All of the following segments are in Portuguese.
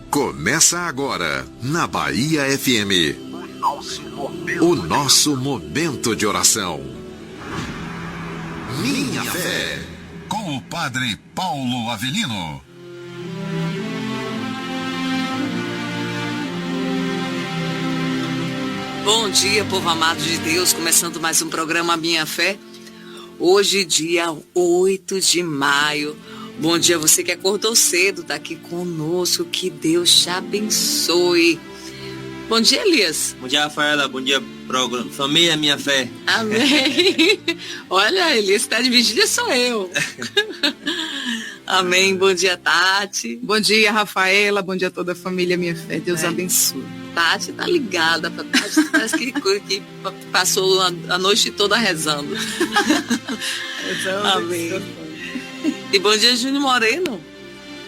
Começa agora, na Bahia FM, o nosso momento de oração. Minha Fé, com o Padre Paulo Avelino. Bom dia, povo amado de Deus, começando mais um programa Minha Fé. Hoje, dia 8 de maio. Bom dia a você que acordou cedo, está aqui conosco, que Deus te abençoe. Bom dia, Elias. Bom dia, Rafaela. Bom dia, programa Família Minha Fé. Amém. Olha, Elias está de vigília, sou eu. Amém. Bom dia, Tati. Bom dia, Rafaela. Bom dia a toda a família Minha Fé. Deus abençoe. Tati tá ligada. Tati parece que passou a noite toda rezando. Amém. E bom dia, Júnior Moreno.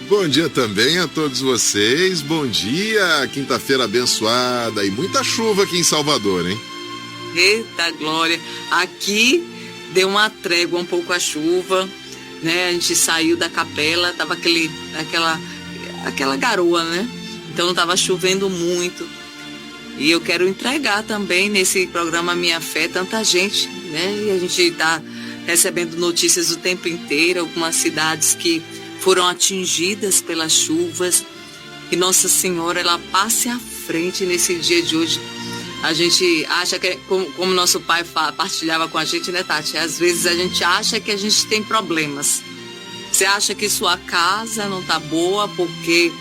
Bom dia também a todos vocês. Bom dia, quinta-feira abençoada e muita chuva aqui em Salvador, hein? Eita glória. Aqui deu uma trégua um pouco a chuva, né? A gente saiu da capela, tava aquela garoa, né? Então não tava chovendo muito. E eu quero entregar também nesse programa Minha Fé tanta gente, né? E a gente tá recebendo notícias o tempo inteiro, algumas cidades que foram atingidas pelas chuvas, que Nossa Senhora, ela passe à frente nesse dia de hoje. A gente acha que, como nosso pai partilhava com a gente, né, Tati? Às vezes a gente acha que a gente tem problemas. Você acha que sua casa não tá boa porque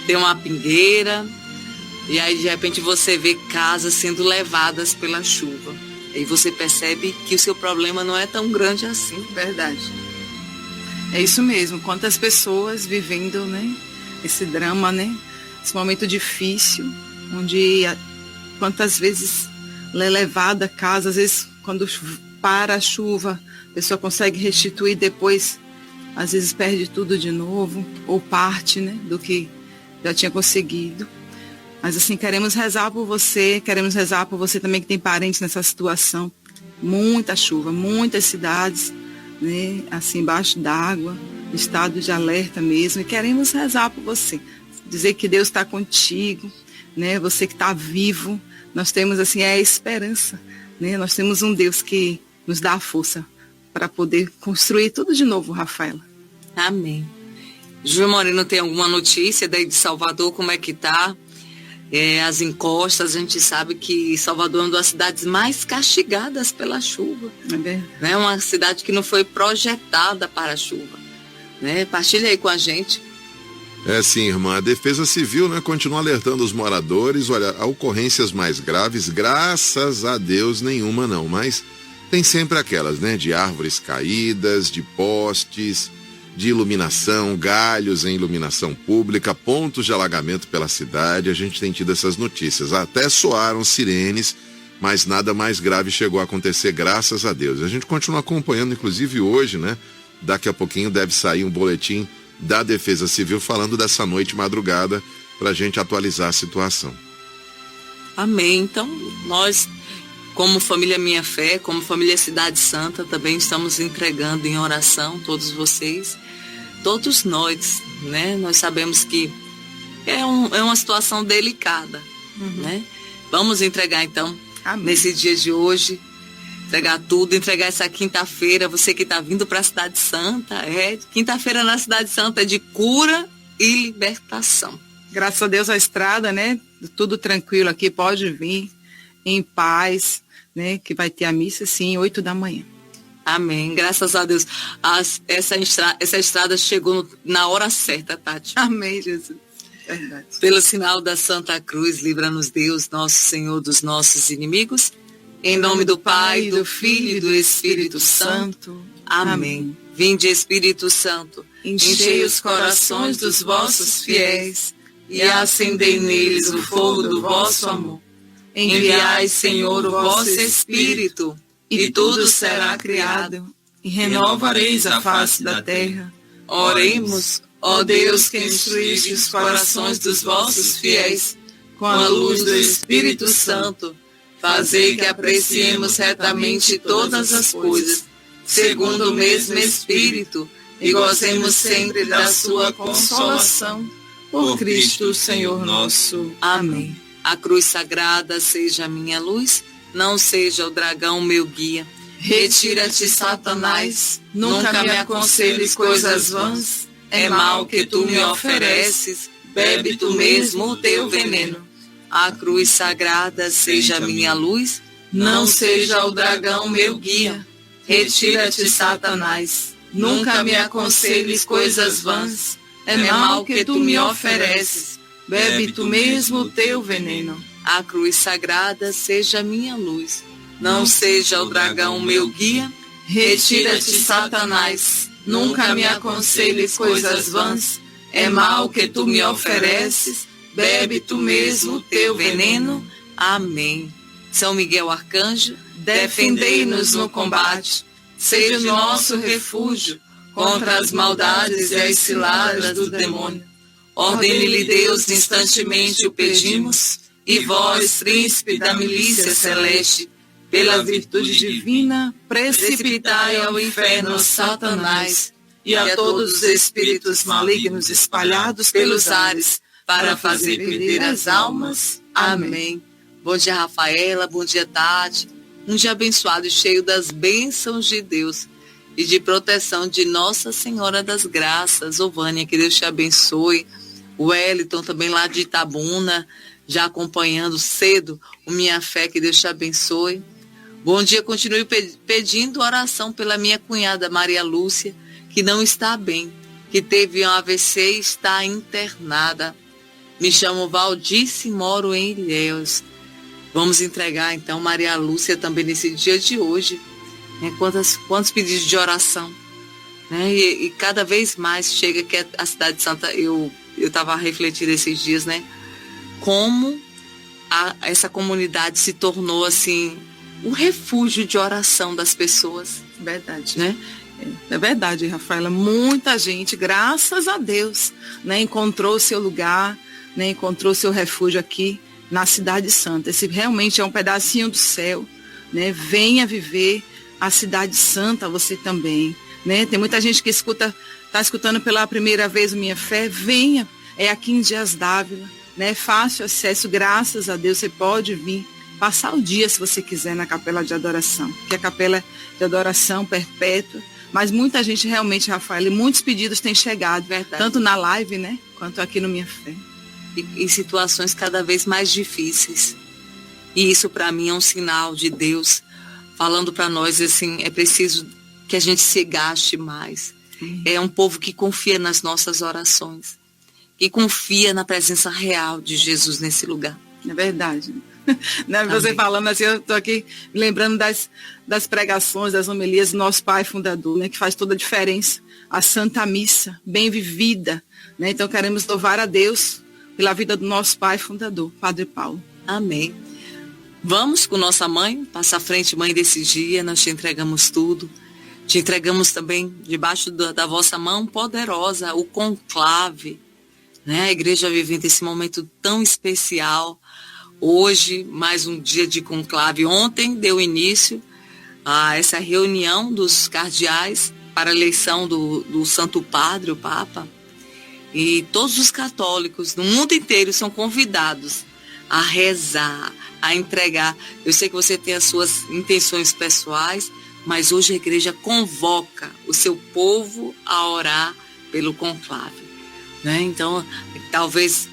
tem uma pingueira, e aí de repente você vê casas sendo levadas pela chuva. E você percebe que o seu problema não é tão grande assim. Verdade. É isso mesmo. Quantas pessoas vivendo, né, esse drama, né, esse momento difícil, onde quantas vezes é levada a casa, às vezes quando para a chuva, a pessoa consegue restituir depois, às vezes perde tudo de novo, ou parte, né, do que já tinha conseguido. Mas assim, queremos rezar por você também que tem parentes nessa situação. Muita chuva, muitas cidades, né, assim, embaixo d'água, estado de alerta mesmo. E queremos rezar por você, dizer que Deus está contigo, né, você que está vivo. Nós temos assim a esperança, né, nós temos um Deus que nos dá a força para poder construir tudo de novo, Rafaela. Amém. Júnior Moreno, tem alguma notícia daí de Salvador, como é que tá? As encostas, a gente sabe que Salvador é uma das cidades mais castigadas pela chuva. É uma cidade que não foi projetada para a chuva. Né? Partilha aí com a gente. Sim, irmã. A Defesa Civil, né, continua alertando os moradores. Olha, há ocorrências mais graves, graças a Deus, nenhuma não. Mas tem sempre aquelas, né, de árvores caídas, de postes, de iluminação, galhos em iluminação pública, pontos de alagamento pela cidade. A gente tem tido essas notícias. Até soaram sirenes, mas nada mais grave chegou a acontecer, graças a Deus. A gente continua acompanhando, inclusive hoje, né? Daqui a pouquinho deve sair um boletim da Defesa Civil falando dessa noite madrugada para a gente atualizar a situação. Amém. Então, nós, como família Minha Fé, como família Cidade Santa, também estamos entregando em oração todos vocês, todos nós, né? Nós sabemos que é uma situação delicada, né? Vamos entregar então, nesse dia de hoje, entregar tudo, entregar essa quinta-feira, você que está vindo para a Cidade Santa, quinta-feira na Cidade Santa é de cura e libertação. Graças a Deus a estrada, né? Tudo tranquilo aqui, pode vir em paz, né? Que vai ter a missa, sim, 8 da manhã. Amém. Graças a Deus. Essa estrada chegou na hora certa, Tati. Amém, Jesus. Verdade. Pelo sinal da Santa Cruz, livra-nos Deus, nosso Senhor, dos nossos inimigos. Em nome do Pai, do Filho e do Espírito Santo. Amém. Vinde, Espírito Santo, enchei os corações dos vossos fiéis e acendei neles o fogo do vosso amor. Enviai, Senhor, o vosso Espírito, e tudo será criado, e renovareis a face da terra. Oremos, ó Deus, que instruíste os corações dos vossos fiéis, com a luz do Espírito Santo, fazei que apreciemos retamente todas as coisas, segundo o mesmo Espírito, e gozemos sempre da sua consolação. Por Cristo, Senhor nosso. Amém. A cruz sagrada seja a minha luz, não seja o dragão meu guia. Retira-te, Satanás, nunca me aconselhes coisas vãs, é mal que tu me ofereces, bebe tu mesmo o teu veneno. A cruz sagrada seja a minha luz, Não seja o dragão meu guia. Retira-te, Satanás, nunca me aconselhes coisas vãs, é mal que tu me ofereces, bebe tu mesmo o teu veneno. a cruz sagrada seja a minha luz, não seja o dragão meu guia. Retira-te, Satanás, nunca me aconselhes coisas vãs, é mal que tu me ofereces, bebe tu mesmo o teu veneno. Amém. São Miguel Arcanjo, Defendei-nos no combate, seja o nosso refúgio contra as maldades e as ciladas do demônio. Ordene-lhe Deus, instantemente o pedimos, e vós, príncipe da milícia celeste, pela virtude divina, precipitai ao inferno Satanás e a todos os espíritos malignos espalhados pelos ares, para fazer perder as almas. Amém. Bom dia, Rafaela. Bom dia, Tati. Um dia abençoado e cheio das bênçãos de Deus e de proteção de Nossa Senhora das Graças. Ô, Vânia, que Deus te abençoe. O Wellington também lá de Itabuna, já acompanhando cedo o Minha Fé, que Deus te abençoe. Bom dia, continue pedindo oração pela minha cunhada Maria Lúcia, que não está bem, que teve um AVC e está internada. Me chamo Valdice e moro em Ilhéus. Vamos entregar então Maria Lúcia também nesse dia de hoje. Né? Quantos pedidos de oração. Né? E cada vez mais chega que a cidade de Santa... Eu estava refletindo esses dias, né? Como essa comunidade se tornou assim um refúgio de oração das pessoas. Verdade. Né? É verdade, Rafaela. Muita gente, graças a Deus, né, encontrou o seu lugar, né, encontrou o seu refúgio aqui na Cidade Santa. Esse realmente é um pedacinho do céu. Né? Venha viver a Cidade Santa, você também. Né? Tem muita gente que está escutando pela primeira vez o Minha Fé. Venha, é aqui em Dias d'Ávila. Né? Fácil acesso, graças a Deus, você pode vir passar o dia, se você quiser, na capela de adoração, que é a capela de adoração perpétua. Mas muita gente realmente, Rafael, e muitos pedidos têm chegado, Verdade. Tanto na live, né, quanto aqui no Minha Fé. Em situações cada vez mais difíceis. E isso para mim é um sinal de Deus falando para nós assim, é preciso que a gente se gaste mais. É um povo que confia nas nossas orações, que confia na presença real de Jesus nesse lugar. É verdade. Né? Você falando assim, eu estou aqui lembrando das pregações, das homilias do nosso Pai Fundador, né? Que faz toda a diferença. A Santa Missa, bem vivida. Né? Então queremos louvar a Deus pela vida do nosso Pai Fundador, Padre Paulo. Amém. Vamos com nossa mãe, passa à frente, mãe, desse dia, nós te entregamos tudo. Te entregamos também, debaixo da vossa mão poderosa, o conclave. Né? A igreja vivendo esse momento tão especial. Hoje, mais um dia de conclave. Ontem deu início a essa reunião dos cardeais para a eleição do Santo Padre, o Papa. E todos os católicos no mundo inteiro são convidados a rezar, a entregar. Eu sei que você tem as suas intenções pessoais, mas hoje a igreja convoca o seu povo a orar pelo conclave. Né? Então, talvez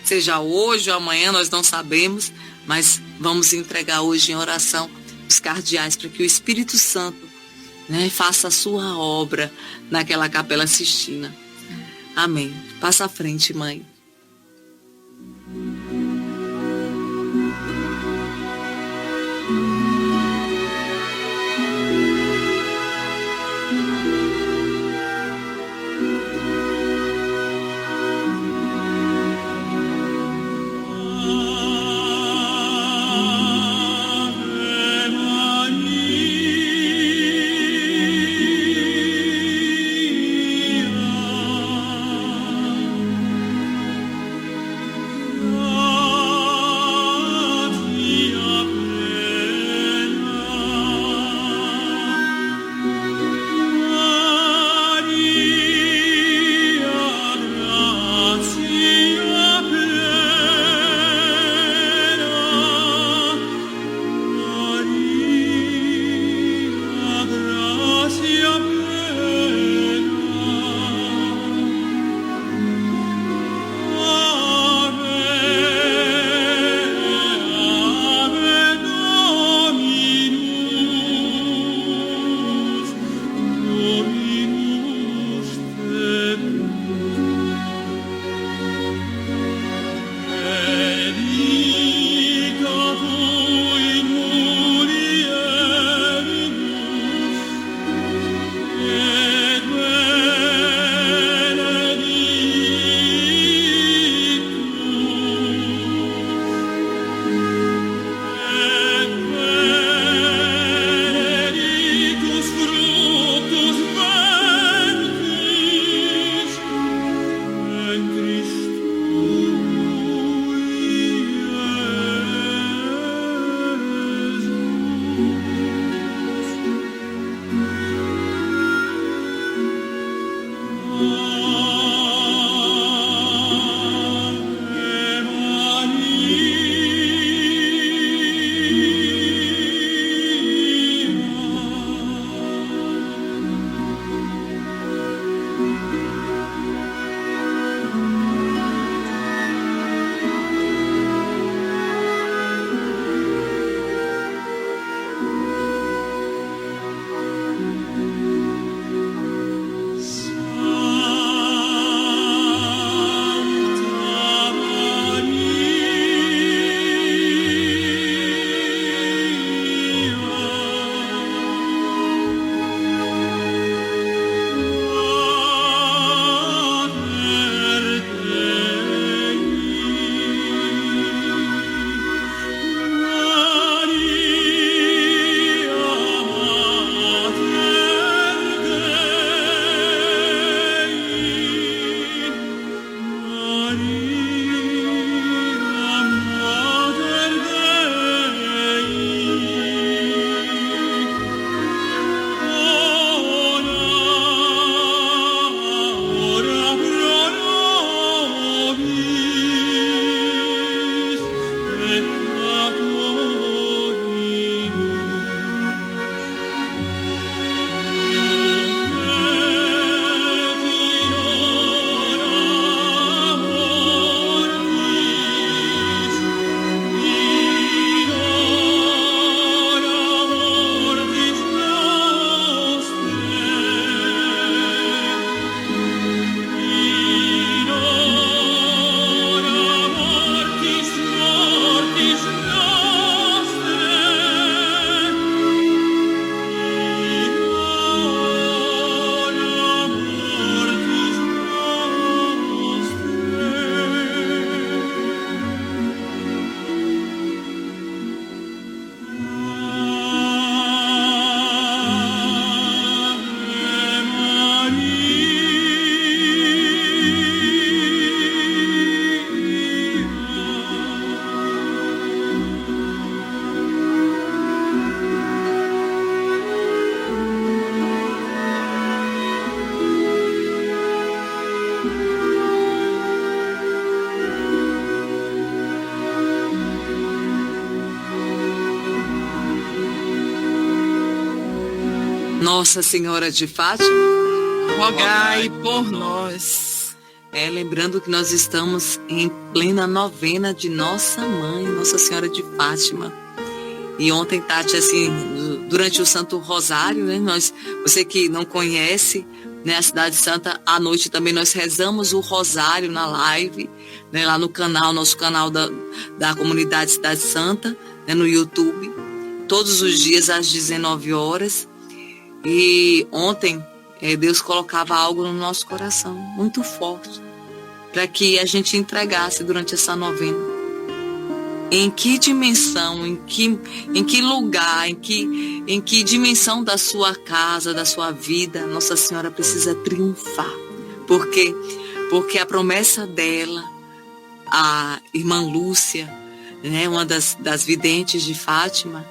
seja hoje ou amanhã, nós não sabemos, mas vamos entregar hoje em oração os cardeais para que o Espírito Santo, né, faça a sua obra naquela Capela Sistina. Amém. Passa à frente, mãe. Nossa Senhora de Fátima, rogai por nós. Lembrando que nós estamos em plena novena de Nossa Mãe, Nossa Senhora de Fátima. E ontem, Tati, assim, durante o Santo Rosário, né, você que não conhece, né, a Cidade Santa, à noite também nós rezamos o Rosário na live, né, lá no canal, nosso canal da comunidade Cidade Santa, né, no YouTube, todos os dias às 19 horas. E ontem, Deus colocava algo no nosso coração, muito forte, para que a gente entregasse durante essa novena. Em que dimensão, em que lugar, em que dimensão da sua casa, da sua vida, Nossa Senhora precisa triunfar. Por quê? Porque a promessa dela, a irmã Lúcia, né, uma das videntes de Fátima,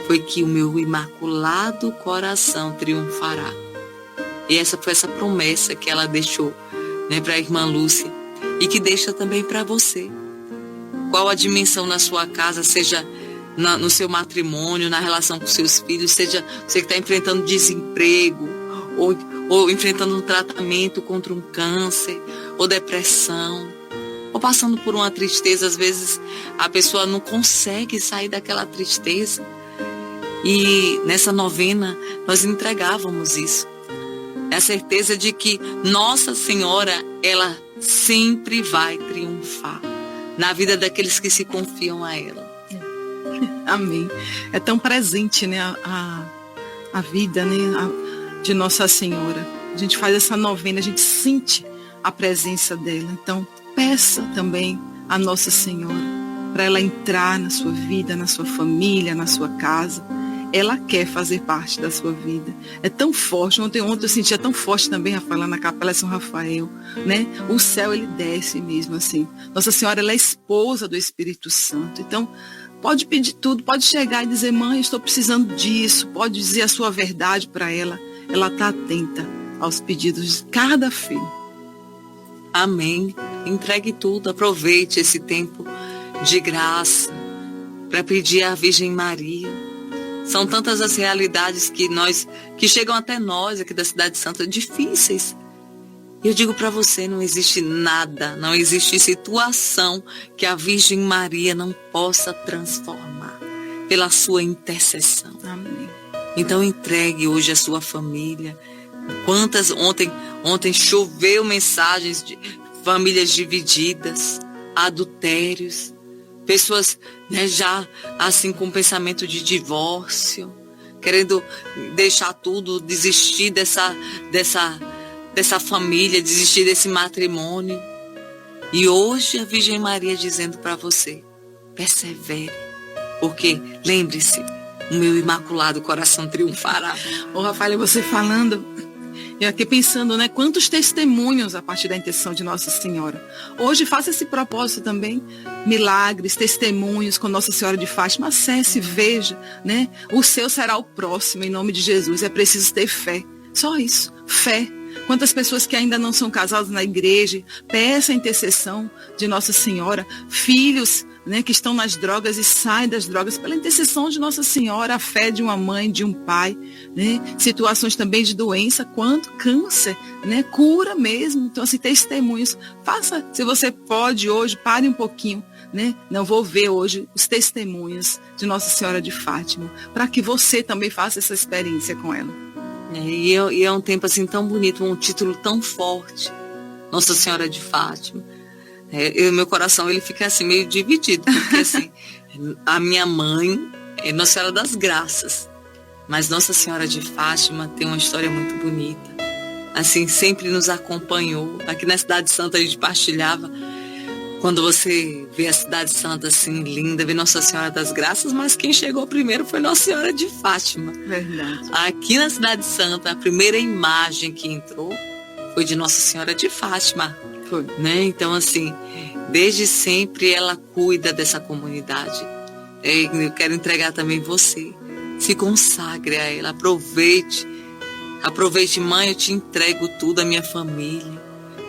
foi que o meu imaculado coração triunfará. E essa foi essa promessa que ela deixou, né, para a irmã Lúcia e que deixa também para você. Qual a dimensão na sua casa, seja no seu matrimônio, na relação com seus filhos, seja você que está enfrentando desemprego, ou enfrentando um tratamento contra um câncer, ou depressão, ou passando por uma tristeza. Às vezes a pessoa não consegue sair daquela tristeza. E nessa novena nós entregávamos isso. É a certeza de que Nossa Senhora, ela sempre vai triunfar na vida daqueles que se confiam a ela. Amém. É tão presente, né, a vida, né, de Nossa Senhora. A gente faz essa novena, a gente sente a presença dela. Então, peça também a Nossa Senhora para ela entrar na sua vida, na sua família, na sua casa. Ela quer fazer parte da sua vida. É tão forte. Ontem eu sentia tão forte também, Rafael, lá na Capela São Rafael, né? O céu, ele desce mesmo, assim. Nossa Senhora, ela é esposa do Espírito Santo. Então, pode pedir tudo, pode chegar e dizer: mãe, estou precisando disso. Pode dizer a sua verdade para ela. Ela está atenta aos pedidos de cada filho. Amém. Entregue tudo, aproveite esse tempo de graça para pedir à Virgem Maria. São tantas as realidades que chegam até nós aqui da Cidade Santa, difíceis. E eu digo para você, não existe nada, não existe situação que a Virgem Maria não possa transformar pela sua intercessão. Amém. Então entregue hoje a sua família. Ontem choveu mensagens de famílias divididas, adultérios, pessoas, né, já assim com pensamento de divórcio, querendo deixar tudo, desistir dessa família, desistir desse matrimônio. E hoje a Virgem Maria dizendo para você: persevere, porque lembre-se, o meu imaculado coração triunfará. Ô, Rafael, você falando, eu aqui pensando, né, quantos testemunhos a partir da intercessão de Nossa Senhora. Hoje faça esse propósito também, milagres, testemunhos com Nossa Senhora de Fátima. Acesse, veja, né, o seu será o próximo, em nome de Jesus. É preciso ter fé, só isso, fé. Quantas pessoas que ainda não são casadas na igreja, peça a intercessão de Nossa Senhora. Filhos, né, que estão nas drogas e saem das drogas pela intercessão de Nossa Senhora, a fé de uma mãe, de um pai, né? Situações também de doença, quanto câncer, né? Cura mesmo. Então, assim, testemunhos. Faça, se você pode hoje, pare um pouquinho, né? Não vou ver hoje os testemunhos de Nossa Senhora de Fátima, para que você também faça essa experiência com ela. E é um tempo assim tão bonito, um título tão forte, Nossa Senhora de Fátima. Meu coração, ele fica assim meio dividido, porque assim, a minha mãe é Nossa Senhora das Graças, mas Nossa Senhora de Fátima tem uma história muito bonita, assim, sempre nos acompanhou. Aqui na Cidade Santa a gente partilhava, quando você vê a Cidade Santa assim, linda, vê Nossa Senhora das Graças, mas quem chegou primeiro foi Nossa Senhora de Fátima. Verdade. Aqui na Cidade Santa, a primeira imagem que entrou foi de Nossa Senhora de Fátima. Foi. Né? Então, assim, desde sempre ela cuida dessa comunidade. Eu quero entregar também você. Se consagre a ela, aproveite. Aproveite, mãe, eu te entrego tudo, a minha família.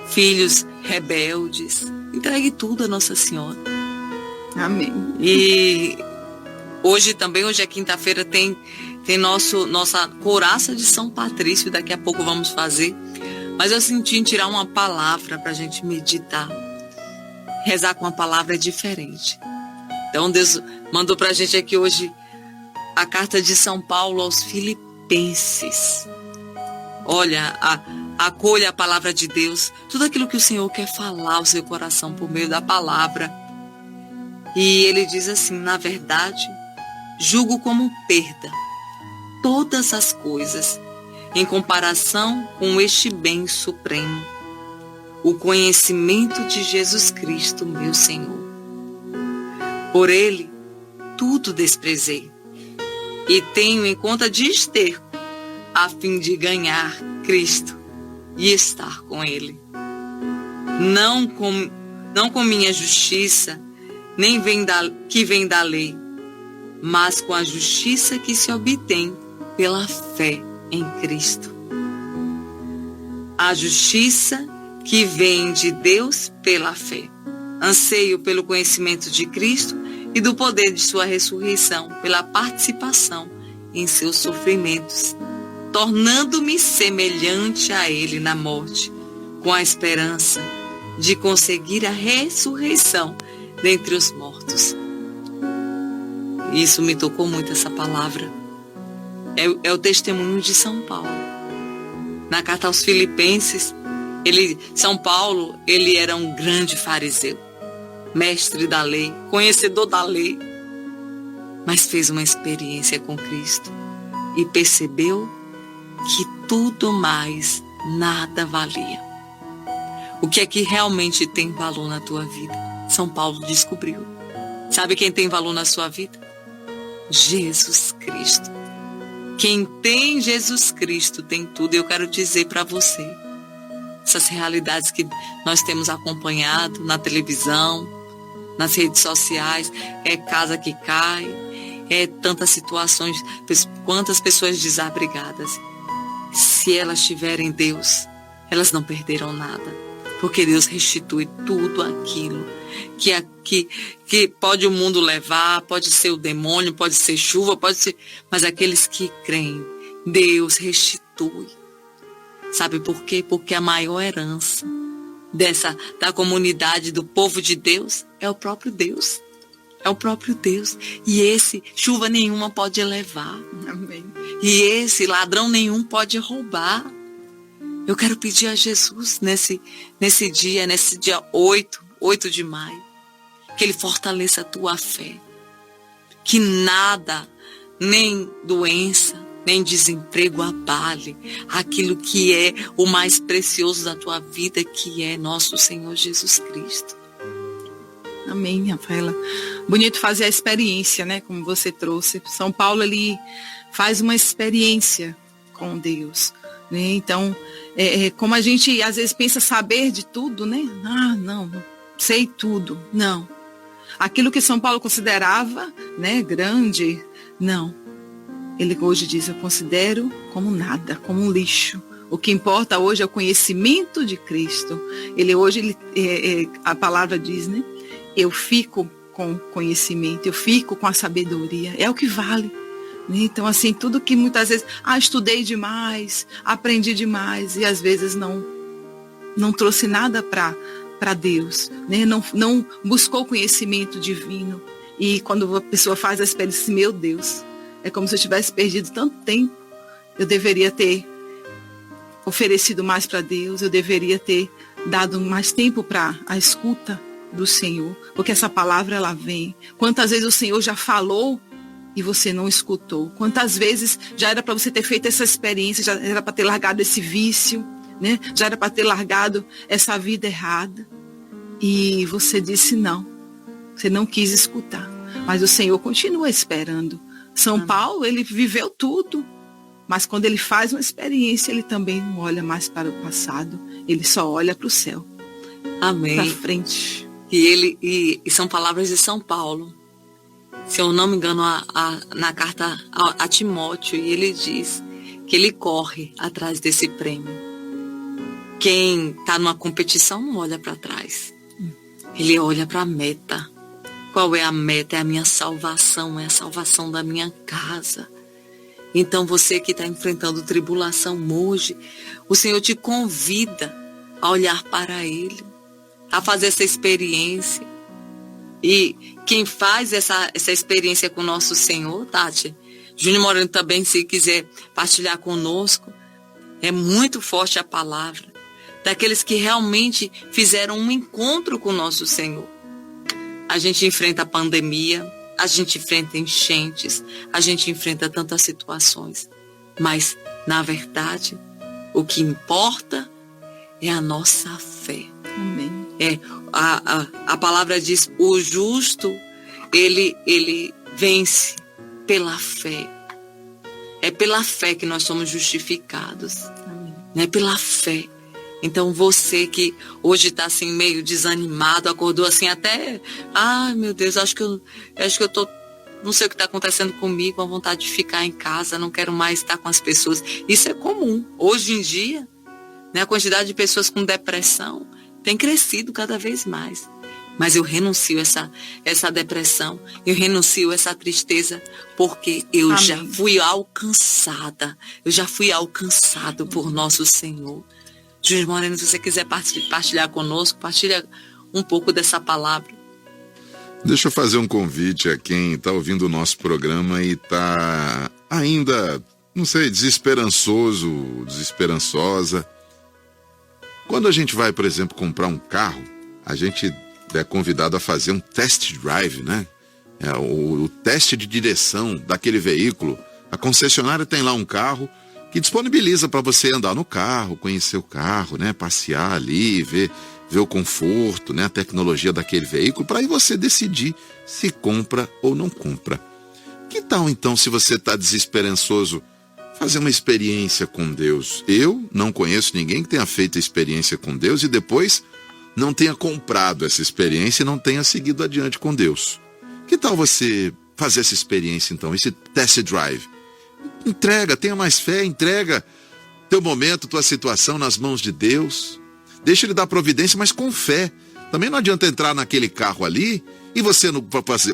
Filhos rebeldes, entregue tudo a Nossa Senhora. Amém. E hoje é quinta-feira, tem nossa couraça de São Patrício, daqui a pouco vamos fazer. Mas eu senti em tirar uma palavra para a gente meditar. Rezar com a palavra é diferente. Então Deus mandou para a gente aqui hoje a carta de São Paulo aos Filipenses. Olha, acolha a palavra de Deus, tudo aquilo que o Senhor quer falar ao seu coração por meio da palavra. E ele diz assim: na verdade, julgo como perda todas as coisas em comparação com este bem supremo, o conhecimento de Jesus Cristo, meu Senhor. Por ele, tudo desprezei e tenho em conta de esterco, a fim de ganhar Cristo e estar com ele. Não com minha justiça, nem que vem da lei, mas com a justiça que se obtém pela fé em Cristo. A justiça que vem de Deus pela fé. Anseio pelo conhecimento de Cristo e do poder de sua ressurreição, pela participação em seus sofrimentos, tornando-me semelhante a ele na morte, com a esperança de conseguir a ressurreição dentre os mortos. Isso me tocou muito, essa palavra. É o testemunho de São Paulo. Na carta aos Filipenses, São Paulo, ele era um grande fariseu, mestre da lei, conhecedor da lei, mas fez uma experiência com Cristo e percebeu que tudo mais nada valia. O que é que realmente tem valor na tua vida? São Paulo descobriu. Sabe quem tem valor na sua vida? Jesus Cristo. Quem tem Jesus Cristo tem tudo. Eu quero dizer para você, essas realidades que nós temos acompanhado na televisão, nas redes sociais, é casa que cai, é tantas situações, quantas pessoas desabrigadas. Se elas tiverem Deus, elas não perderão nada, porque Deus restitui tudo aquilo que pode o mundo levar, pode ser o demônio, pode ser chuva, mas aqueles que creem, Deus restitui. Sabe por quê? Porque a maior herança da comunidade, do povo de Deus, é o próprio Deus. É o próprio Deus. E esse, chuva nenhuma pode levar. Amém. E esse, ladrão nenhum pode roubar. Eu quero pedir a Jesus nesse dia 8 de maio, que Ele fortaleça a tua fé. Que nada, nem doença, nem desemprego abale aquilo que é o mais precioso da tua vida, que é nosso Senhor Jesus Cristo. Amém, Rafaela. Bonito fazer a experiência, né? Como você trouxe. São Paulo, ele faz uma experiência com Deus, né? Então, como a gente às vezes pensa saber de tudo, né? Não sei tudo. Não. Aquilo que São Paulo considerava, né, grande, não. Ele hoje diz: eu considero como nada, como um lixo. O que importa hoje é o conhecimento de Cristo. A palavra diz, né? Eu fico com conhecimento, eu fico com a sabedoria. É o que vale. Né? Então, assim, tudo que muitas vezes, estudei demais, aprendi demais, e às vezes não trouxe nada para Deus. Né? Não buscou conhecimento divino. E quando a pessoa faz a experiência, meu Deus, é como se eu tivesse perdido tanto tempo. Eu deveria ter oferecido mais para Deus, eu deveria ter dado mais tempo para a escuta do Senhor, porque essa palavra, ela vem. Quantas vezes o Senhor já falou e você não escutou? Quantas vezes já era para você ter feito essa experiência, já era para ter largado esse vício, né? Já era para ter largado essa vida errada, e você disse não, você não quis escutar, mas o Senhor continua esperando. São Paulo, ele viveu tudo, mas quando ele faz uma experiência, ele também não olha mais para o passado, ele só olha para o céu. Amém. Para frente. E são palavras de São Paulo, se eu não me engano, na carta a Timóteo, e ele diz que ele corre atrás desse prêmio. Quem está numa competição não olha para trás, ele olha para a meta. Qual é a meta? É a minha salvação, é a salvação da minha casa, Então você que está enfrentando tribulação hoje, o Senhor te convida a olhar para Ele, a fazer essa experiência. E quem faz essa experiência com o nosso Senhor, Tati, Júnior Moreno também, se quiser partilhar conosco, é muito forte a palavra daqueles que realmente fizeram um encontro com o nosso Senhor. A gente enfrenta a pandemia, a gente enfrenta enchentes, a gente enfrenta tantas situações, mas, na verdade, o que importa é a nossa fé. Amém. A palavra diz, o justo, ele vence pela fé. É pela fé que nós somos justificados. Amém. É pela fé. Então você que hoje está assim meio desanimado, acordou assim até, ai meu Deus, acho que eu tô, não sei o que está acontecendo comigo, com a vontade de ficar em casa, não quero mais estar com as pessoas. Isso é comum. Hoje em dia, né, a quantidade de pessoas com depressão tem crescido cada vez mais. Mas eu renuncio essa depressão, eu renuncio essa tristeza, porque eu Amém. já fui alcançada, eu já fui alcançado por nosso Senhor. Júnior Moreno, se você quiser partilhar conosco, partilha um pouco dessa palavra. Deixa eu fazer um convite a quem está ouvindo o nosso programa e está ainda, não sei, desesperançoso, desesperançosa. Quando a gente vai, por exemplo, comprar um carro, a gente é convidado a fazer um test drive, né? O teste de direção daquele veículo. A concessionária tem lá um carro que disponibiliza para você andar no carro, conhecer o carro, né? Passear ali, ver o conforto, né? A tecnologia daquele veículo, para aí você decidir se compra ou não compra. Que tal então, se você está desesperançoso, fazer uma experiência com Deus? Eu não conheço ninguém que tenha feito a experiência com Deus e depois não tenha comprado essa experiência e não tenha seguido adiante com Deus. Que tal você fazer essa experiência então, esse test drive? Entrega, tenha mais fé, entrega teu momento, tua situação nas mãos de Deus. Deixa Ele dar providência, mas com fé. Também não adianta entrar naquele carro ali e você,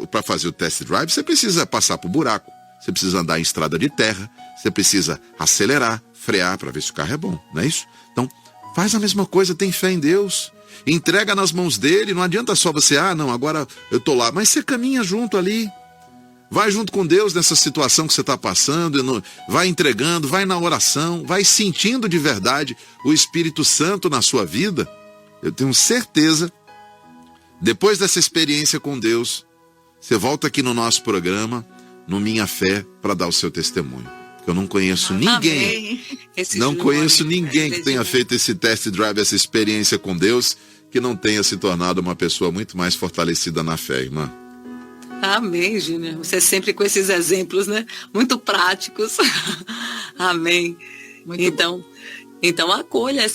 para fazer o test drive, você precisa passar por buraco, você precisa andar em estrada de terra, você precisa acelerar, frear para ver se o carro é bom, não é isso? Então, faz a mesma coisa, tem fé em Deus. Entrega nas mãos dele, não adianta só você, não, agora eu tô lá, mas você caminha junto ali. Vai junto com Deus nessa situação que você está passando, vai entregando, vai na oração, vai sentindo de verdade o Espírito Santo na sua vida. Eu tenho certeza, depois dessa experiência com Deus, você volta aqui no nosso programa, no Minha Fé, para dar o seu testemunho. Eu não conheço ninguém, não conheço ninguém que tenha feito esse test drive, essa experiência com Deus, que não tenha se tornado uma pessoa muito mais fortalecida na fé, irmã. Amém, Júnior. Você sempre com esses exemplos, né? Muito práticos. Amém. Então acolha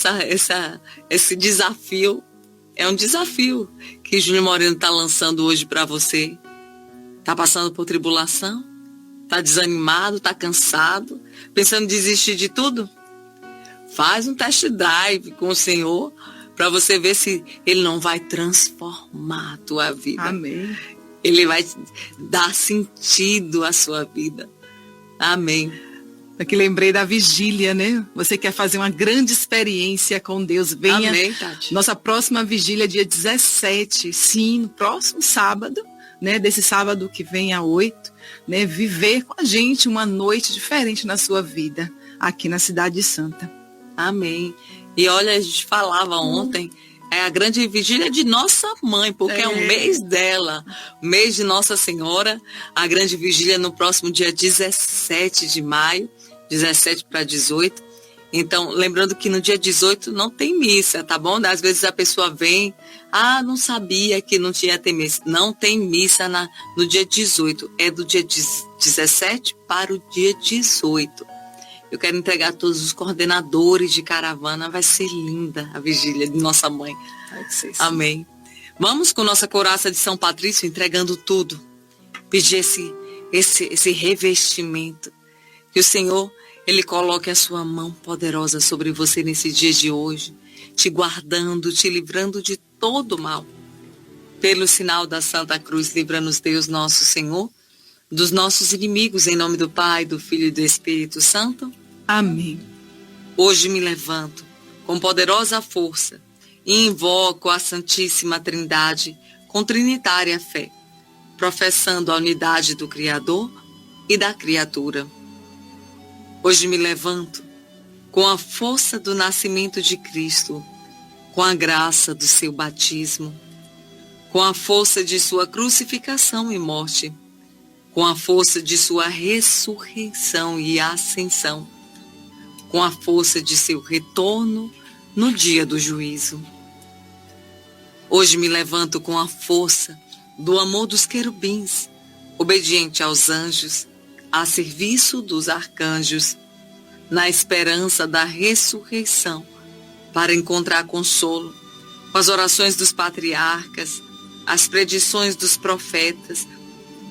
esse desafio. É um desafio que Júnior Moreno está lançando hoje para você. Está passando por tribulação? Está desanimado? Está cansado? Pensando em desistir de tudo? Faz um test drive com o Senhor para você ver se Ele não vai transformar a tua vida. Amém. Ele vai dar sentido à sua vida. Amém. Aqui lembrei da vigília, né? Você quer fazer uma grande experiência com Deus. Venha. Amém, Tati. Nossa próxima vigília, dia 17. Sim, no próximo sábado, né? Desse sábado que vem a 8, né? Viver com a gente uma noite diferente na sua vida, aqui na Cidade Santa. Amém. E olha, a gente falava ontem, é a grande vigília de Nossa Mãe, porque é o mês dela, mês de Nossa Senhora. A grande vigília no próximo dia 17 de maio, 17 para 18. Então, lembrando que no dia 18 não tem missa, tá bom? Às vezes a pessoa vem, não sabia que não tinha ter missa. Não tem missa no dia 18, é do dia 17 para o dia 18. Eu quero entregar a todos os coordenadores de caravana. Vai ser linda a vigília de Nossa Mãe. Vai ser, sim. Amém. Vamos com nossa couraça de São Patrício, entregando tudo. Pedir esse revestimento. Que o Senhor, Ele coloque a sua mão poderosa sobre você nesse dia de hoje. Te guardando, te livrando de todo mal. Pelo sinal da Santa Cruz, livra-nos Deus nosso Senhor, dos nossos inimigos, em nome do Pai, do Filho e do Espírito Santo. Amém. Hoje me levanto com poderosa força e invoco a Santíssima Trindade com trinitária fé, professando a unidade do Criador e da criatura. Hoje me levanto com a força do nascimento de Cristo, com a graça do seu batismo, com a força de sua crucificação e morte, com a força de sua ressurreição e ascensão, com a força de seu retorno no dia do juízo. Hoje me levanto com a força do amor dos querubins, obediente aos anjos, a serviço dos arcanjos, na esperança da ressurreição, para encontrar consolo com as orações dos patriarcas, as predições dos profetas,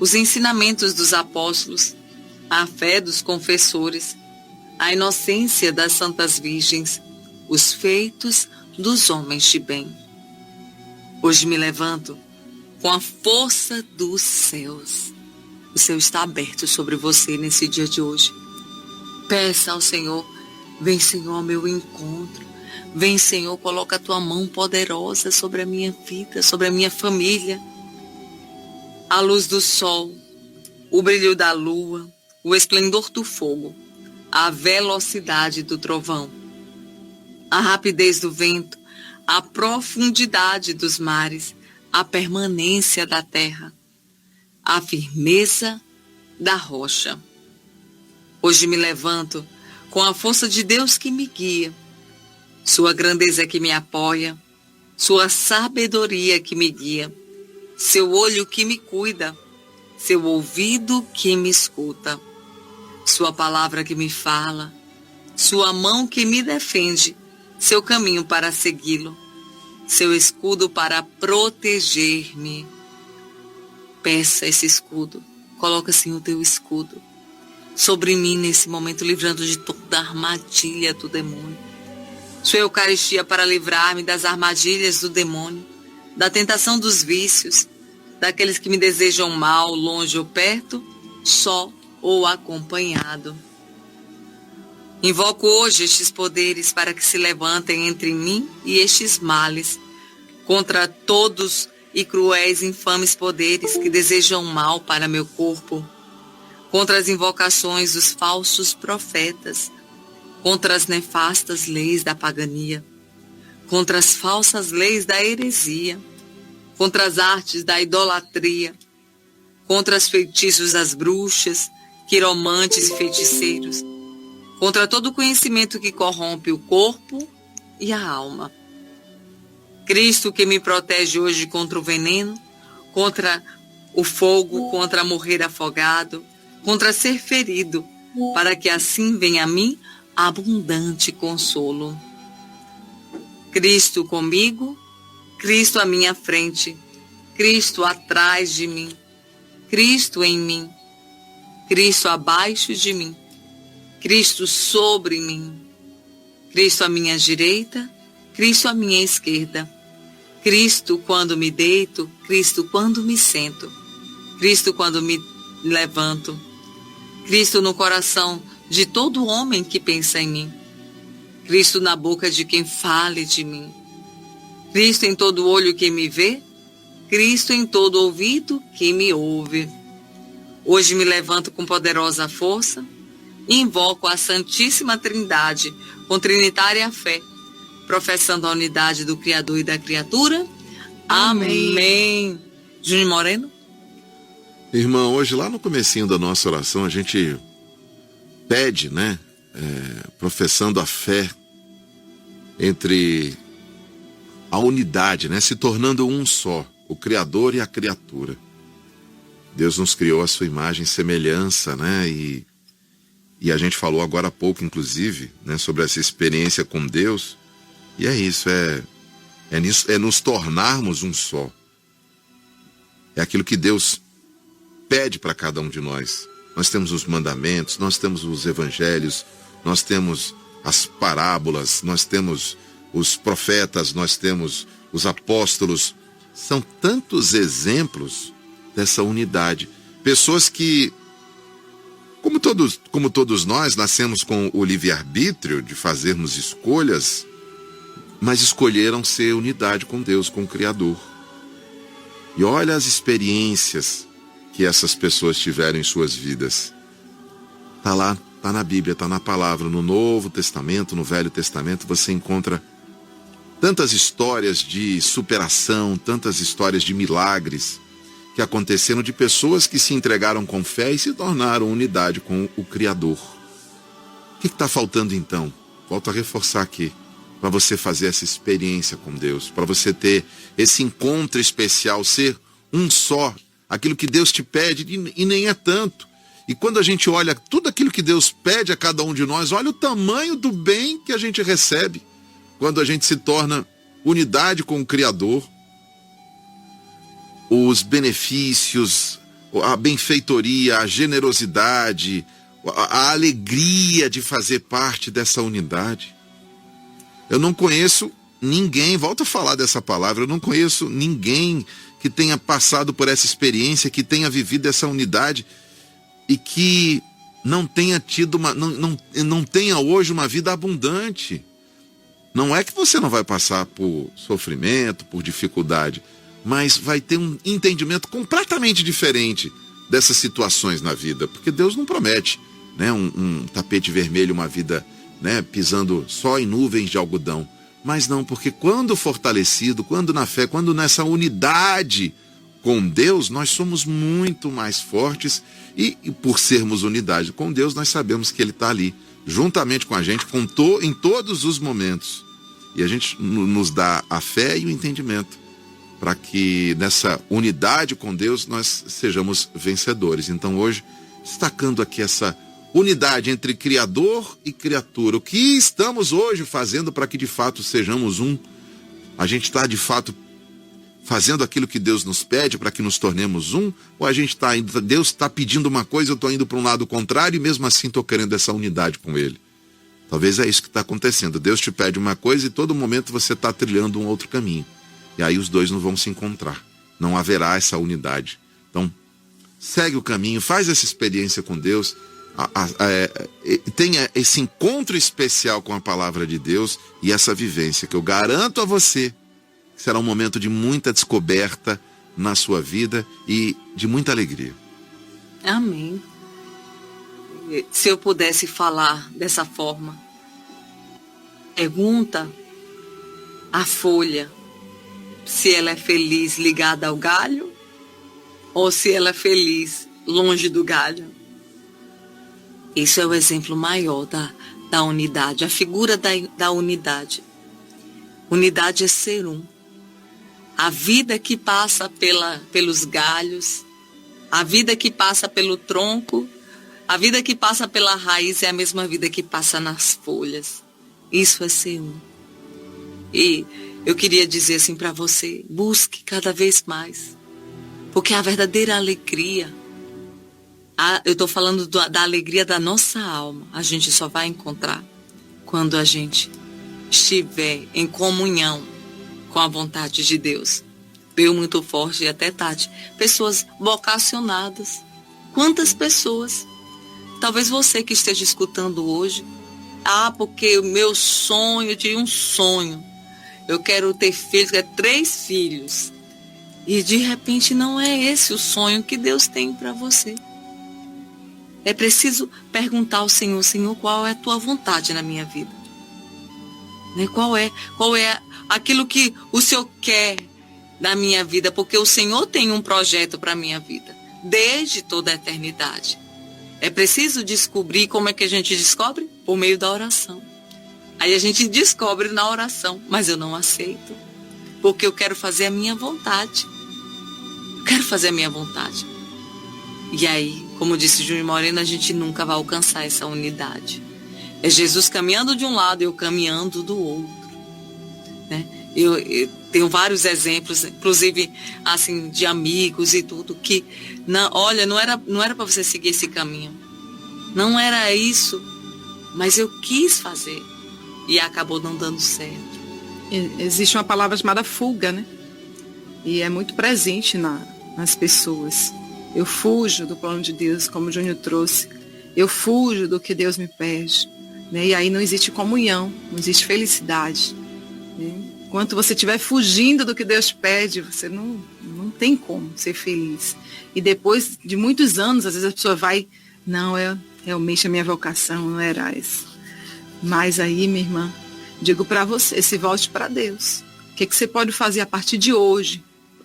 os ensinamentos dos apóstolos, a fé dos confessores, a inocência das santas virgens, os feitos dos homens de bem. Hoje me levanto com a força dos céus. O céu está aberto sobre você nesse dia de hoje. Peça ao Senhor, vem Senhor ao meu encontro. Vem Senhor, coloca a tua mão poderosa sobre a minha vida, sobre a minha família. A luz do sol, o brilho da lua, o esplendor do fogo, a velocidade do trovão, a rapidez do vento, a profundidade dos mares, a permanência da terra, a firmeza da rocha. Hoje me levanto com a força de Deus que me guia, sua grandeza que me apoia, sua sabedoria que me guia, seu olho que me cuida, seu ouvido que me escuta, sua palavra que me fala, sua mão que me defende, seu caminho para segui-lo, seu escudo para proteger-me. Peça esse escudo, coloca assim o teu escudo sobre mim nesse momento, livrando de toda armadilha do demônio. Sua Eucaristia para livrar-me das armadilhas do demônio, da tentação dos vícios, daqueles que me desejam mal, longe ou perto, só ou acompanhado. Invoco hoje estes poderes para que se levantem entre mim e estes males, contra todos e cruéis infames poderes que desejam mal para meu corpo, contra as invocações dos falsos profetas, contra as nefastas leis da pagania, contra as falsas leis da heresia, contra as artes da idolatria, contra os feitiços das bruxas, quiromantes e feiticeiros, contra todo o conhecimento que corrompe o corpo e a alma. Cristo que me protege hoje contra o veneno, contra o fogo, contra morrer afogado, contra ser ferido, para que assim venha a mim abundante consolo. Cristo comigo, Cristo à minha frente, Cristo atrás de mim, Cristo em mim, Cristo abaixo de mim, Cristo sobre mim, Cristo à minha direita, Cristo à minha esquerda, Cristo quando me deito, Cristo quando me sento, Cristo quando me levanto, Cristo no coração de todo homem que pensa em mim, Cristo na boca de quem fale de mim, Cristo em todo olho que me vê, Cristo em todo ouvido que me ouve. Hoje me levanto com poderosa força e invoco a Santíssima Trindade com trinitária fé, professando a unidade do Criador e da criatura. Amém. Júnior Moreno. Irmã, hoje lá no comecinho da nossa oração a gente pede, né, professando a fé entre a unidade, né, se tornando um só, o Criador e a criatura. Deus nos criou a sua imagem e semelhança, né, e a gente falou agora há pouco, inclusive, né, sobre essa experiência com Deus, e é isso, é nos tornarmos um só. É aquilo que Deus pede para cada um de nós. Nós temos os mandamentos, nós temos os evangelhos, nós temos as parábolas, nós temos os profetas, nós temos os apóstolos. São tantos exemplos dessa unidade. Pessoas que, como todos nós, nascemos com o livre-arbítrio de fazermos escolhas, mas escolheram ser unidade com Deus, com o Criador. E olha as experiências que essas pessoas tiveram em suas vidas. Está lá, está na Bíblia, está na palavra, no Novo Testamento, no Velho Testamento, você encontra tantas histórias de superação, tantas histórias de milagres que aconteceram de pessoas que se entregaram com fé e se tornaram unidade com o Criador. O que está faltando então? Volto a reforçar aqui, para você fazer essa experiência com Deus, para você ter esse encontro especial, ser um só, aquilo que Deus te pede e nem é tanto. E quando a gente olha tudo aquilo que Deus pede a cada um de nós, olha o tamanho do bem que a gente recebe quando a gente se torna unidade com o Criador. Os benefícios, a benfeitoria, a generosidade, a alegria de fazer parte dessa unidade. Eu não conheço ninguém, volto a falar dessa palavra, eu não conheço ninguém que tenha passado por essa experiência, que tenha vivido essa unidade e que não tenha tido não tenha hoje uma vida abundante. Não é que você não vai passar por sofrimento, por dificuldade, mas vai ter um entendimento completamente diferente dessas situações na vida, porque Deus não promete, né, um tapete vermelho, uma vida, né, pisando só em nuvens de algodão. Mas não, porque quando fortalecido, quando na fé, quando nessa unidade com Deus, nós somos muito mais fortes e por sermos unidade com Deus, nós sabemos que Ele está ali, juntamente com a gente, em todos os momentos. E a gente nos dá a fé e o entendimento para que nessa unidade com Deus nós sejamos vencedores. Então hoje, destacando aqui essa unidade entre Criador e criatura. O que estamos hoje fazendo para que de fato sejamos um? A gente está de fato fazendo aquilo que Deus nos pede para que nos tornemos um? Ou a gente está indo, Deus está pedindo uma coisa, eu estou indo para um lado contrário e mesmo assim estou querendo essa unidade com Ele? Talvez é isso que está acontecendo. Deus te pede uma coisa e todo momento você está trilhando um outro caminho. E aí os dois não vão se encontrar. Não haverá essa unidade. Então, segue o caminho, faz essa experiência com Deus, tenha esse encontro especial com a palavra de Deus e essa vivência que eu garanto a você que será um momento de muita descoberta na sua vida e de muita alegria. Amém. Se eu pudesse falar dessa forma, pergunta à folha se ela é feliz ligada ao galho ou se ela é feliz longe do galho. Isso é o exemplo maior da unidade, a figura da unidade. Unidade é ser um. A vida que passa pelos galhos, a vida que passa pelo tronco, a vida que passa pela raiz é a mesma vida que passa nas folhas. Isso é ser um. E eu queria dizer assim para você, busque cada vez mais. Porque a verdadeira alegria, eu estou falando da alegria da nossa alma, a gente só vai encontrar quando a gente estiver em comunhão com a vontade de Deus. Veio muito forte, e até Tati, pessoas vocacionadas. Quantas pessoas? Talvez você que esteja escutando hoje, porque o meu sonho, eu tive um sonho, eu quero ter filhos, quero 3 filhos. E de repente não é esse o sonho que Deus tem para você. É preciso perguntar ao Senhor, Senhor, qual é a tua vontade na minha vida? Né? Qual é aquilo que o Senhor quer da minha vida? Porque o Senhor tem um projeto para a minha vida, desde toda a eternidade. É preciso descobrir. Como é que a gente descobre? Por meio da oração. Aí a gente descobre na oração, mas eu não aceito, porque eu quero fazer a minha vontade. Eu quero fazer a minha vontade. E aí, como disse Júnior Moreno, a gente nunca vai alcançar essa unidade. É Jesus caminhando de um lado e eu caminhando do outro. Né? Eu tenho vários exemplos, inclusive assim, de amigos e tudo, que não era para você seguir esse caminho. Não era isso, mas eu quis fazer e acabou não dando certo. Existe uma palavra chamada fuga, né? E é muito presente nas pessoas. Eu fujo do plano de Deus, como o Júnior trouxe. Eu fujo do que Deus me pede. Né? E aí não existe comunhão, não existe felicidade. Né? Enquanto você estiver fugindo do que Deus pede, você não tem como ser feliz. E depois de muitos anos, às vezes a pessoa vai, não, realmente a minha vocação não era essa. Mas aí, minha irmã, digo para você, se volte para Deus. O que você pode fazer a partir de hoje?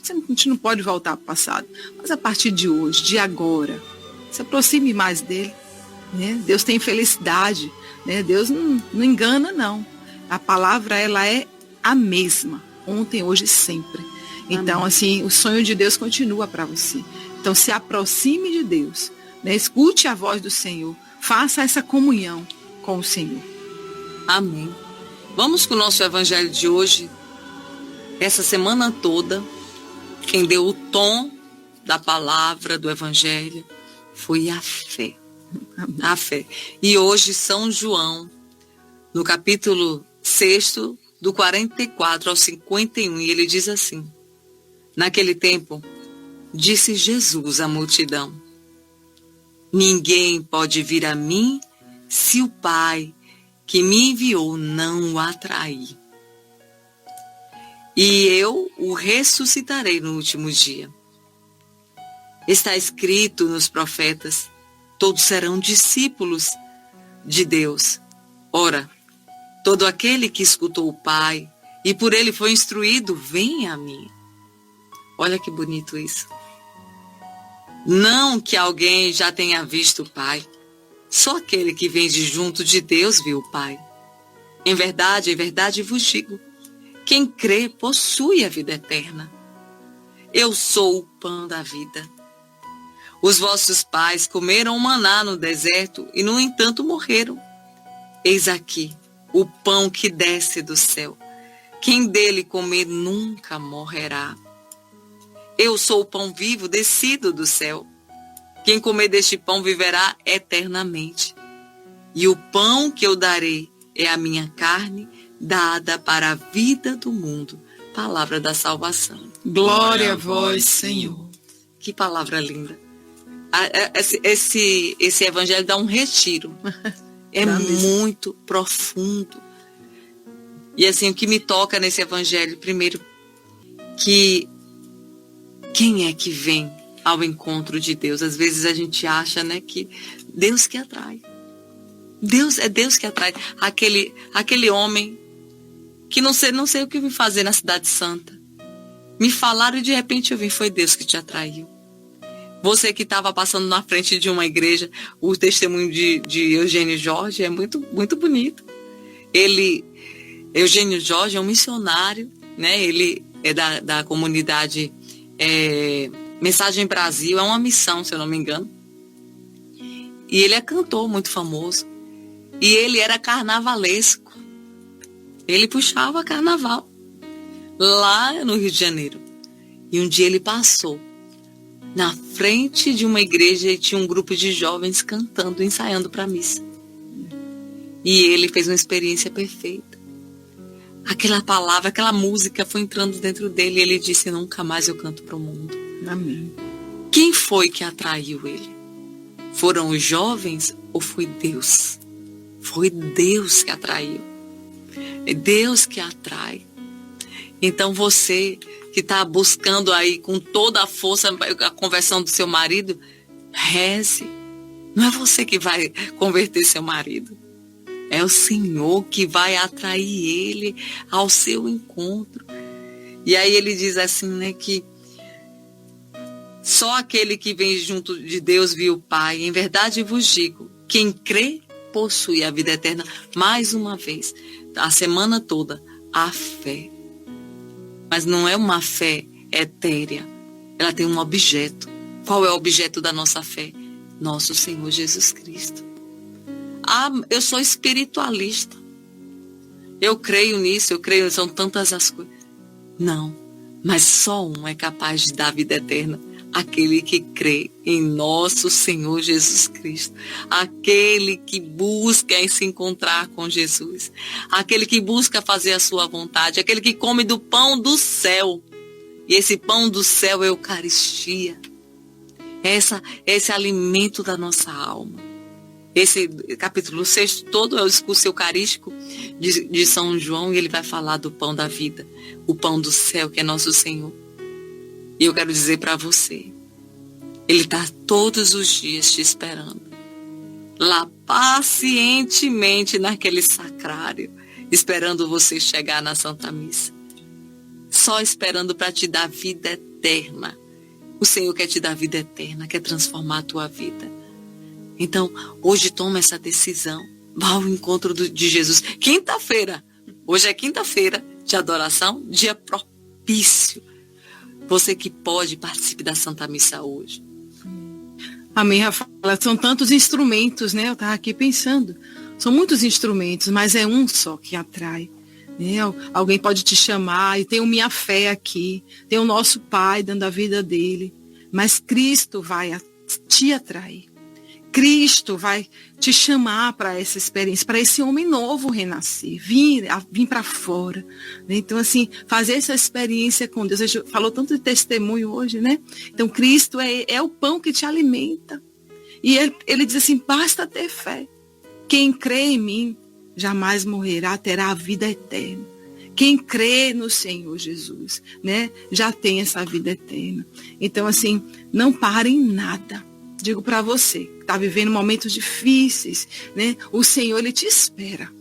A gente não pode voltar para o passado, mas a partir de hoje, de agora, se aproxime mais dele. Né? Deus tem felicidade, né? Deus não engana, não. A palavra, ela é a mesma, ontem, hoje e sempre. Então, assim, o sonho de Deus continua para você. Então, se aproxime de Deus, né? Escute a voz do Senhor, faça essa comunhão com o Senhor. Amém. Vamos com o nosso evangelho de hoje. Essa semana toda, quem deu o tom da palavra do evangelho foi a fé. A fé. E hoje São João, no capítulo 6, do 44 ao 51, e ele diz assim: naquele tempo, disse Jesus à multidão: ninguém pode vir a mim se o Pai que me enviou não o atrair. E eu o ressuscitarei no último dia. Está escrito nos profetas: todos serão discípulos de Deus. Ora, todo aquele que escutou o Pai e por ele foi instruído, vem a mim. Olha que bonito isso. Não que alguém já tenha visto o Pai. Só aquele que vem de junto de Deus viu o Pai. Em verdade vos digo, quem crê possui a vida eterna. Eu sou o pão da vida. Os vossos pais comeram maná no deserto e, no entanto, morreram. Eis aqui o pão que desce do céu. Quem dele comer nunca morrerá. Eu sou o pão vivo descido do céu. Quem comer deste pão viverá eternamente. E o pão que eu darei é a minha carne, dada para a vida do mundo. Palavra da salvação. Glória a vós, Senhor. Que palavra linda. Esse evangelho dá um retiro. É muito profundo. E assim, o que me toca nesse evangelho, primeiro, que quem é que vem ao encontro de Deus? Às vezes a gente acha, né, que Deus que atrai. Deus que atrai. Aquele homem que não sei o que eu vim fazer na Cidade Santa. Me falaram e de repente eu vim, foi Deus que te atraiu. Você que estava passando na frente de uma igreja, o testemunho de Eugênio Jorge é muito, muito bonito. Eugênio Jorge é um missionário, né? Ele é da comunidade Mensagem Brasil, é uma missão, se eu não me engano. E ele é cantor muito famoso. E ele era carnavalesco. Ele puxava carnaval lá no Rio de Janeiro. E um dia ele passou na frente de uma igreja e tinha um grupo de jovens cantando, ensaiando para a missa. E ele fez uma experiência perfeita. Aquela palavra, aquela música foi entrando dentro dele e ele disse: nunca mais eu canto para o mundo. Amém. Quem foi que atraiu ele? Foram os jovens ou foi Deus? Foi Deus que atraiu. É Deus que atrai. Então você que está buscando aí com toda a força a conversão do seu marido, reze. Não é você que vai converter seu marido. É o Senhor que vai atrair ele ao seu encontro. E aí ele diz assim, né, que só aquele que vem junto de Deus viu o Pai. Em verdade vos digo, quem crê possui a vida eterna. Mais uma vez, a semana toda, a fé. Mas não é uma fé etérea. Ela tem um objeto. Qual é o objeto da nossa fé? Nosso Senhor Jesus Cristo. Ah, eu sou espiritualista. Eu creio nisso, são tantas as coisas. Não, mas só um é capaz de dar vida eterna. Aquele que crê em nosso Senhor Jesus Cristo. Aquele que busca em se encontrar com Jesus. Aquele que busca fazer a sua vontade. Aquele que come do pão do céu. E esse pão do céu é a Eucaristia. esse alimento da nossa alma. Esse capítulo 6 todo é o discurso eucarístico de São João, e ele vai falar do pão da vida, o pão do céu, que é nosso Senhor. E eu quero dizer para você, ele está todos os dias te esperando, lá pacientemente naquele sacrário, esperando você chegar na Santa Missa, só esperando para te dar vida eterna. O Senhor quer te dar vida eterna, quer transformar a tua vida. Então, hoje toma essa decisão, vá ao encontro de Jesus. Quinta-feira, hoje é quinta-feira de adoração, dia propício. Você que pode, participe da Santa Missa hoje. Amém, Rafaela. São tantos instrumentos, né? Eu estava aqui pensando. São muitos instrumentos, mas é um só que atrai. Né? Alguém pode te chamar, e tem o Minha Fé aqui, tem o nosso Pai dando a vida dele, mas Cristo vai te atrair. Cristo vai te chamar para essa experiência, para esse homem novo renascer, vir para fora. Né? Então, assim, fazer essa experiência com Deus. A gente falou tanto de testemunho hoje, né? Então, Cristo é o pão que te alimenta. E ele diz assim, basta ter fé. Quem crê em mim jamais morrerá, terá a vida eterna. Quem crê no Senhor Jesus, né, já tem essa vida eterna. Então, assim, não pare em nada. Digo para você, que está vivendo momentos difíceis, né? O Senhor, Ele te espera.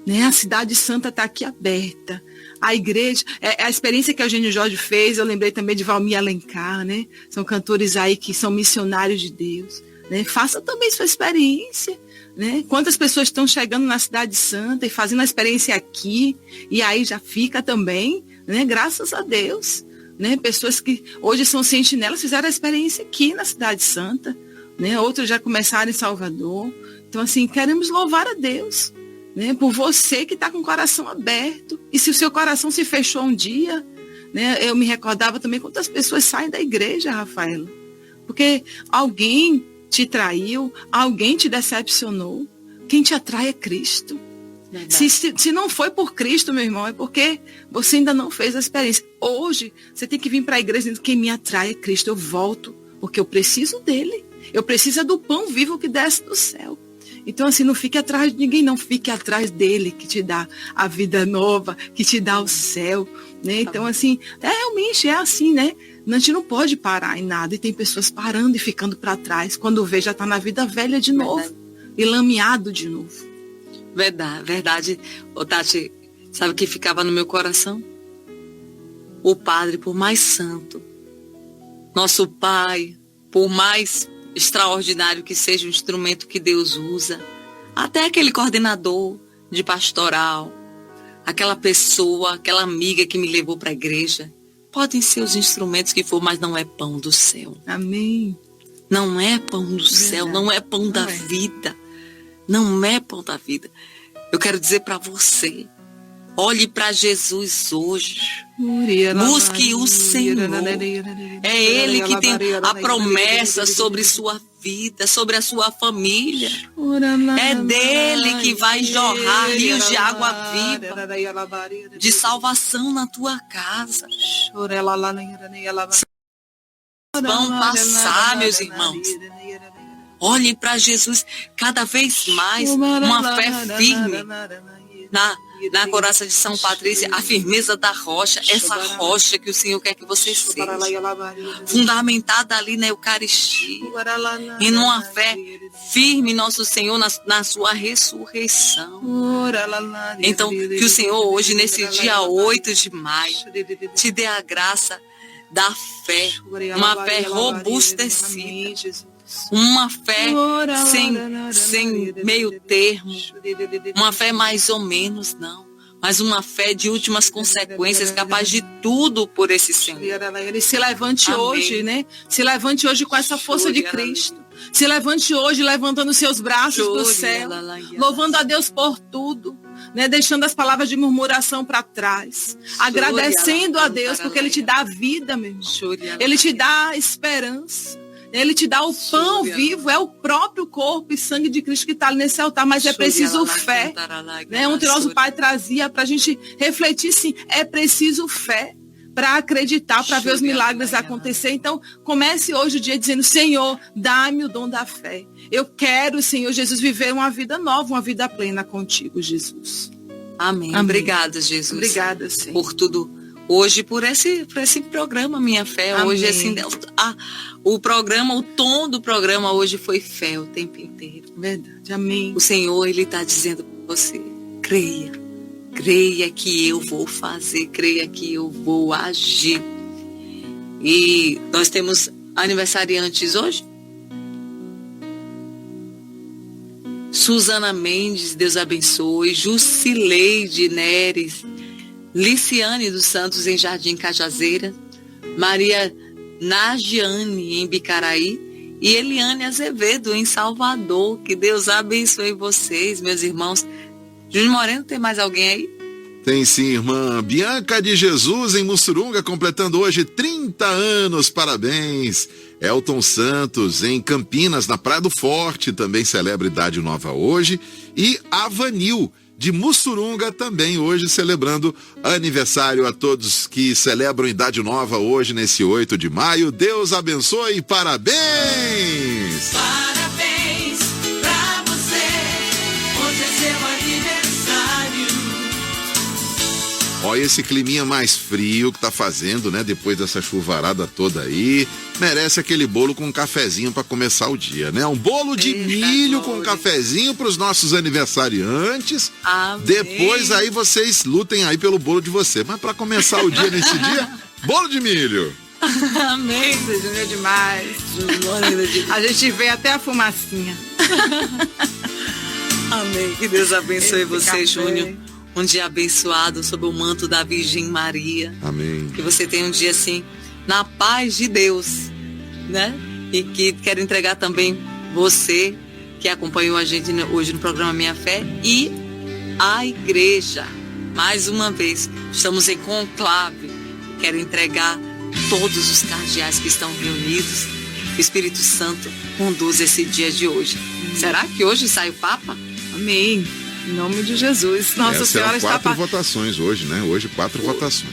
Né? A Cidade Santa está aqui aberta. A igreja, a experiência que a Eugênio Jorge fez, eu lembrei também de Valmir Alencar, né? São cantores aí que são missionários de Deus. Né? Faça também sua experiência. Né? Quantas pessoas estão chegando na Cidade Santa e fazendo a experiência aqui, e aí já fica também, né? Graças a Deus. Né? Pessoas que hoje são sentinelas fizeram a experiência aqui na Cidade Santa, né? Outros já começaram em Salvador. Então, assim, queremos louvar a Deus, né? Por você que está com o coração aberto. E se o seu coração se fechou um dia, né? Eu me recordava também quantas pessoas saem da igreja, Rafaela, porque alguém te traiu, alguém te decepcionou. Quem te atrai é Cristo. Se não foi por Cristo, meu irmão, é porque você ainda não fez a experiência. Hoje, você tem que vir para a igreja dizendo, quem me atrai é Cristo. Eu volto, porque eu preciso dele. Eu preciso do pão vivo que desce do céu. Então, assim, não fique atrás de ninguém, não. Fique atrás dele, que te dá a vida nova, que te dá o céu. Né? Então, assim, realmente é assim, né? A gente não pode parar em nada. E tem pessoas parando e ficando para trás. Quando vê, já está na vida velha de novo. E lameado de novo. Verdade. Ô, Tati, sabe o que ficava no meu coração? O padre, por mais santo, nosso pai, por mais extraordinário que seja o instrumento que Deus usa, até aquele coordenador de pastoral, aquela pessoa, aquela amiga que me levou para a igreja, podem ser os instrumentos que for, mas não é pão do céu. Amém. Não é pão do céu, não é pão da vida. Não é pão da vida. Eu quero dizer para você, olhe para Jesus hoje. Busque o Senhor. É Ele que tem a promessa sobre sua vida, sobre a sua família. É dele que vai jorrar rios de água viva, de salvação na tua casa. Vão passar, meus irmãos. Olhem para Jesus cada vez mais, uma fé firme na coraça de São Patrício, a firmeza da rocha, essa rocha que o Senhor quer que você seja, fundamentada ali na Eucaristia, e numa fé firme, nosso Senhor, na sua ressurreição. Então, que o Senhor hoje, nesse dia 8 de maio, te dê a graça da fé, uma fé robustecida, uma fé sem meio termo, uma fé mais ou menos, não, mas uma fé de últimas consequências, capaz de tudo por esse Senhor. Ele se levante hoje, né? Se levante hoje com essa força de Cristo. Se levante hoje levantando seus braços para o céu, louvando a Deus por tudo, né? Deixando as palavras de murmuração para trás, agradecendo a Deus porque Ele te dá vida, meu irmão. Ele te dá esperança. Ele te dá o pão vivo, é o próprio corpo e sangue de Cristo que está ali nesse altar, mas é preciso fé. Né? Ontem nosso pai trazia para a gente refletir, sim, é preciso fé. para acreditar, para ver os milagres acontecer. Então, comece hoje o dia dizendo: Senhor, dá-me o dom da fé. Eu quero, Senhor Jesus, viver uma vida nova, uma vida plena contigo, Jesus. Amém. Amém. Obrigada, Jesus. Obrigada, Senhor. Por tudo. Hoje, por esse programa, Minha Fé. Amém. Hoje, assim, o programa, o tom do programa hoje foi fé o tempo inteiro. Verdade. Amém. O Senhor, Ele está dizendo para você: creia. Creia que eu vou fazer, creia que eu vou agir. E nós temos aniversariantes hoje. Suzana Mendes, Deus abençoe. Jucileide Neres. Liciane dos Santos, em Jardim Cajazeira. Maria Nagiane, em Bicaraí. E Eliane Azevedo, em Salvador. Que Deus abençoe vocês, meus irmãos. Júnior Moreno, tem mais alguém aí? Tem sim, irmã Bianca de Jesus, em Mussurunga, completando hoje 30 anos, parabéns. Elton Santos, em Campinas, na Praia do Forte, também celebra idade nova hoje. E Avanil, de Mussurunga, também hoje celebrando aniversário. A todos que celebram idade nova hoje, nesse 8 de maio. Deus abençoe e parabéns! Parabéns pra você, hoje é seu aniversário. Olha esse climinha mais frio que tá fazendo, né? Depois dessa chuvarada toda aí. Merece aquele bolo com um cafezinho para começar o dia, né? Um bolo de milho com um cafezinho pros nossos aniversariantes. Amém. Depois aí vocês lutem aí pelo bolo de você. Mas para começar o dia nesse dia, bolo de milho. Amém. Júnior é demais. Júnior Moreno é demais. A gente vê até a fumacinha. Amém. Que Deus abençoe Esse você, café. Júnior. Um dia abençoado sob o manto da Virgem Maria. Amém. Que você tenha um dia assim, na paz de Deus, né? E que quero entregar também você, que acompanhou a gente hoje no programa Minha Fé, e a igreja. Mais uma vez, estamos em conclave. Quero entregar todos os cardeais que estão reunidos. O Espírito Santo conduz esse dia de hoje. Será que hoje sai o Papa? Amém. Em nome de Jesus. Nossa Senhora está... Serão 4 votações hoje, né? Hoje 4 votações.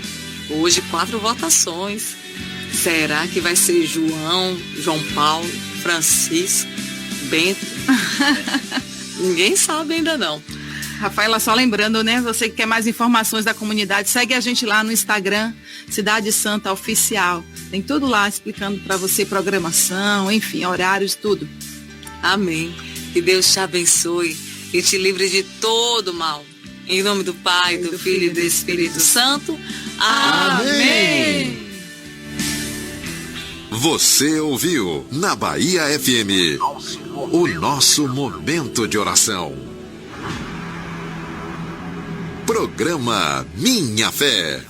Hoje 4 votações. Será que vai ser João Paulo, Francisco, Bento? Ninguém sabe ainda não. Rafaela, só lembrando, né? Você que quer mais informações da comunidade, segue a gente lá no Instagram, Cidade Santa Oficial. Tem tudo lá explicando para você programação, enfim, horários, tudo. Amém. Que Deus te abençoe e te livre de todo mal. Em nome do Pai, do Filho e do Espírito Santo. Amém. Você ouviu na Bahia FM o nosso momento de oração. Programa Minha Fé.